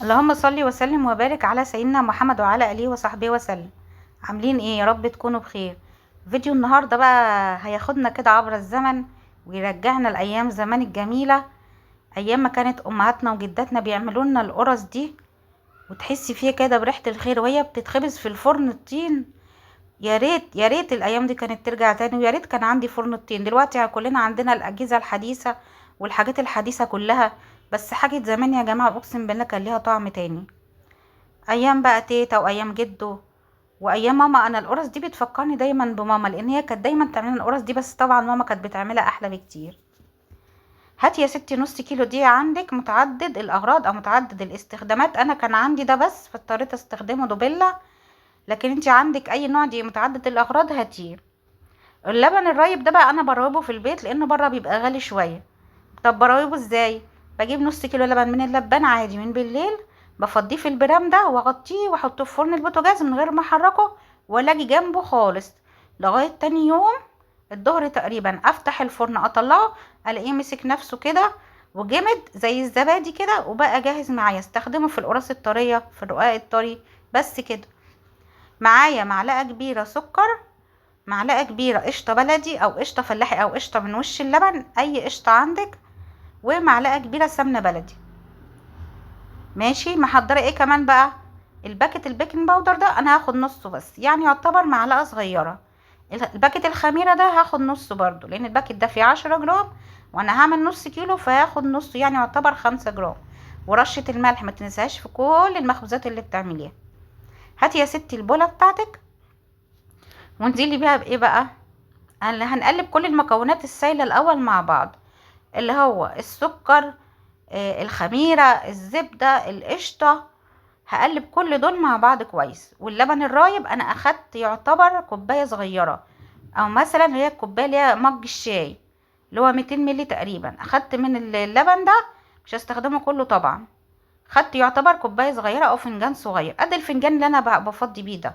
اللهم صل وسلم وبارك على سيدنا محمد وعلى اله وصحبه وسلم. عاملين ايه؟ يا رب تكونوا بخير. فيديو النهارده بقى هياخدنا كده عبر الزمن ويرجعنا لايام زمان الجميله، ايام ما كانت امهاتنا وجداتنا بيعملوا لنا القرص دي، وتحسي فيها كده بريحه الخير وهي بتتخبز في الفرن الطين. يا ريت يا ريت الايام دي كانت ترجع تاني، ويا ريت كان عندي فرن الطين. دلوقتي كلنا عندنا الاجهزه الحديثه والحاجات الحديثه كلها، بس حاجه زمان يا جماعه اقسم بالله كان ليها طعم تاني. ايام بقى تيتا وايام جدو وايام ماما. انا القرص دي بتفكرني دايما بماما، لان هي كانت دايما تعمل لنا القرص دي، بس طبعا ماما كانت بتعملها احلى بكتير. هاتي يا ستي نص كيلو دي عندك متعدد الاغراض او متعدد الاستخدامات. انا كان عندي ده بس فاضطريت استخدمه دوبيلا، لكن انتي عندك اي نوع دي متعدد الاغراض هاتيه. اللبن الرايب ده بقى انا بروبه في البيت لانه بره بيبقى غالي شويه. طب برايبه ازاي؟ بجيب نص كيلو لبن من اللبان عادي من بالليل، بفضيه في البرام ده واغطيه واحطه في فرن البوتاجاز من غير ما احركه ولا اجي جنبه خالص لغايه تاني يوم الظهر تقريبا. افتح الفرن اطلعه الاقيه مسك نفسه كده وجمد زي الزبادي كده، وبقى جاهز معايا استخدمه في القراص الطريه في الرقاق الطري. بس كده. معايا معلقه كبيره سكر، معلقه كبيره قشطه بلدي او قشطه فلاحي او قشطه من وش اللبن اي قشطه عندك، ومعلقه كبيره سمنه بلدي. ماشي. محضره ايه كمان بقى؟ الباكت البيكنج باودر ده انا هاخد نصه بس، يعني يعتبر معلقه صغيره. الباكت الخميره ده هاخد نصه برضو، لان الباكت ده فيه 10 جرام وانا هعمل نص كيلو فهاخد نصه، يعني يعتبر 5 جرام. ورشه الملح ما تنساهاش في كل المخبوزات اللي بتعمليها. هاتي يا ستي البوله بتاعتك وانزلي بيها بايه بقى. هنقلب كل المكونات السائله الاول مع بعض، اللي هو السكر، الخميره، الزبده، القشطه. هقلب كل دول مع بعض كويس. واللبن الرايب انا اخدت يعتبر كوبايه صغيره، او مثلا هي الكوبايه اللي هي مج الشاي اللي هو 200 مللي تقريبا. اخدت من اللبن ده، مش هستخدمه كله طبعا، خدت يعتبر كوبايه صغيره او فنجان صغير قد الفنجان اللي انا بفضي بيه ده.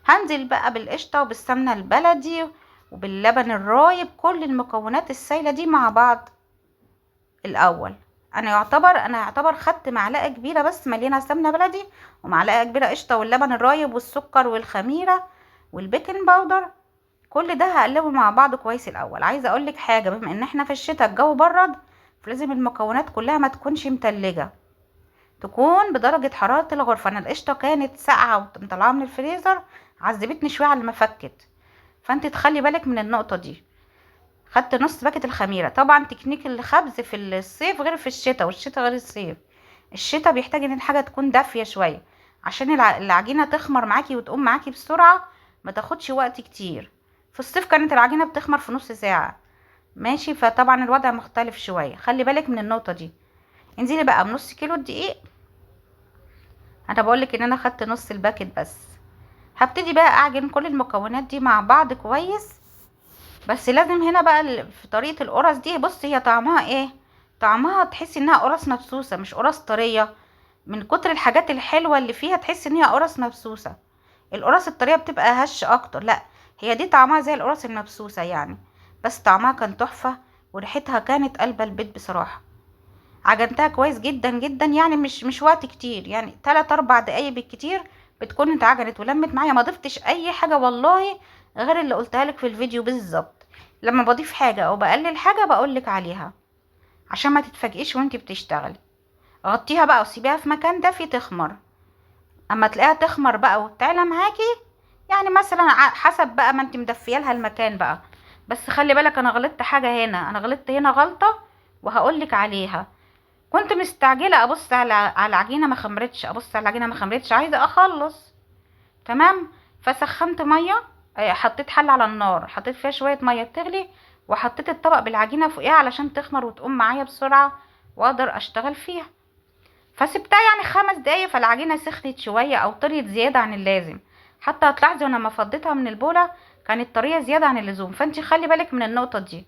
هنزل بقى بالقشطه وبالسمنه البلدي وباللبن الرايب، كل المكونات السائله دي مع بعض الاول. انا يعتبر خدت معلقه كبيره بس مليانه سمنه بلدي، ومعلقه كبيره قشطه واللبن الرايب والسكر والخميره والبيكنج باودر. كل ده هقلبه مع بعض كويس الاول. عايزه اقول لك حاجه، بما ان احنا في الشتاء الجو برد، فلازم المكونات كلها ما تكونش متلجه، تكون بدرجه حراره الغرفه. انا القشطه كانت ساقعه ومطلعاها من الفريزر، عذبتني شويه على ما فكت، فانت تخلي بالك من النقطه دي. خدت نص باكت الخميره. طبعا تكنيك الخبز في الصيف غير في الشتاء، والشتاء غير الصيف. الشتاء بيحتاج ان الحاجه تكون دافيه شويه عشان العجينه تخمر معاكي وتقوم معاكي بسرعه، ما تاخدش وقت كتير. في الصيف كانت العجينه بتخمر في نص ساعه. ماشي. فطبعا الوضع مختلف شويه، خلي بالك من النقطه دي. انزلي بقى بنص كيلو الدقيق. انا بقولك ان انا خدت نص الباكت بس. هبتدي بقى اعجن كل المكونات دي مع بعض كويس. بس لازم هنا بقى في طريقة القرص دي، بص هي طعمها ايه؟ طعمها تحسي انها قرص مبسوسة مش قرص طرية. من كتر الحاجات الحلوة اللي فيها تحسي ان هي قرص مبسوسة. القرص الطرية بتبقى هش اكتر، لا هي دي طعمها زي القرص المبسوسة يعني. بس طعمها كان تحفة، وريحتها كانت قلب البيت بصراحة. عجنتها كويس جدا جدا، يعني مش وقت كتير، يعني 3 4 دقايق بالكتير بتكون اتعجنت ولمت معايا. ما ضفتش اي حاجه والله غير اللي قلتها لك في الفيديو بالظبط. لما بضيف حاجه او بقلل حاجه بقولك عليها عشان ما تتفاجئيش وانتي بتشتغلي. غطيها بقى وسيبيها في مكان دافي تخمر. اما تلاقيها تخمر بقى وتعلى معاكي، يعني مثلا حسب بقى ما انتي مدفيه لها المكان بقى. بس خلي بالك انا غلطت حاجه هنا، انا غلطت هنا غلطه وهقولك عليها. كنت مستعجله ابص على العجينه ما خمرتش، ابص على العجينه ما خمرتش، عايزه اخلص. تمام. فسخنت ميه، حطيت حله على النار، حطيت فيها شويه ميه بتغلي، وحطيت الطبق بالعجينه فوقيها علشان تخمر وتقوم معايا بسرعه واقدر اشتغل فيها. فسبتها يعني 5 دقايق، فالعجينه سخنت شويه او طريت زياده عن اللازم. حتى هتلاحظي وانا ما فضيتها من البوله كانت طريه زياده عن اللزوم، فانت خلي بالك من النقطه دي.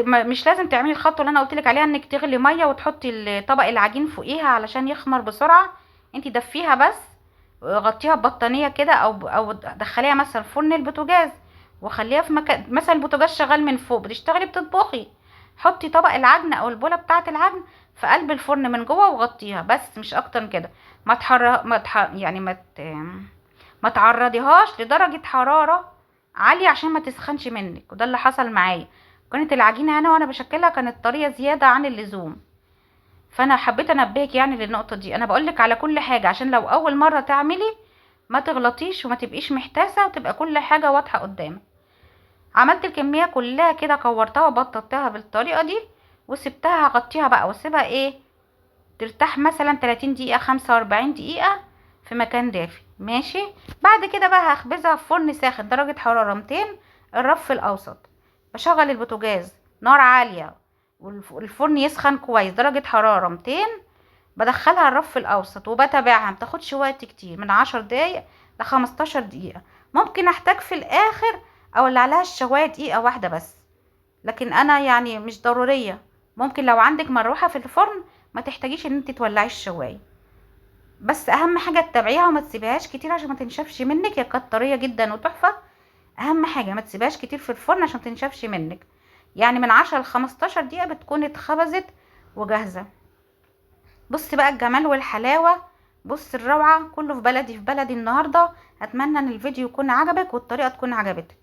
مش لازم تعملي الخطوه اللي انا قلت لك عليها، انك تغلي ميه وتحطي طبق العجين فوقيها علشان يخمر بسرعه. انت دفيها بس، غطيها ببطانيه كده او دخليها مثلا فرن البوتاجاز، وخليها في مكان مثلا البوتاجاز شغال من فوق بتشتغلي بتطبخي. حطي طبق العجن او البوله بتاعه العجن في قلب الفرن من جوه وغطيها بس، مش اكتر من كده. ما تحر... ما تح... يعني ما تعرضيهاش لدرجة حرارة عالية عشان ما تسخنش منك، وده اللي حصل معايا. كانت العجينة هنا وانا بشكلها كانت طرية زيادة عن اللزوم، فانا حبيت انبهك يعني للنقطة دي. انا بقولك على كل حاجة عشان لو اول مرة تعملي ما تغلطيش وما تبقيش محتاسة، وتبقى كل حاجة واضحة قدامك. عملت الكمية كلها كده، كورتها وبططتها بالطريقة دي، وسبتها. هغطيها بقى واسيبها ايه ترتاح مثلا 30 دقيقة 45 دقيقة في مكان دافي. ماشي. بعد كده بقى هخبزها في فرن ساخن درجة حرارة 200، الرف الأوسط. بشغل البوتاجاز نار عالية والفرن يسخن كويس درجة حرارة 200. بدخلها الرف الأوسط وبتابعها، متاخدش وقت كتير، من 10 دقايق ل15 دقيقة. ممكن احتاج في الآخر اولع لها الشواية دقيقة واحدة بس، لكن انا يعني مش ضرورية. ممكن لو عندك مروحة في الفرن ما تحتاجيش ان انت تولعي الشواية. بس اهم حاجة تتابعيها وما تسيبيهاش كتير عشان ما تنشفش منك، هي كانت طرية جدا وتحفة. اهم حاجة ما تسيبهاش كتير في الفرن عشان ما تنشفش منك. يعني من 10 ل15 دقيقة بتكون اتخبزت وجاهزة. بص بقى الجمال والحلاوة، بص الروعة، كله في بلدي في بلدي النهاردة. اتمنى ان الفيديو يكون عجبك والطريقة تكون عجبتك.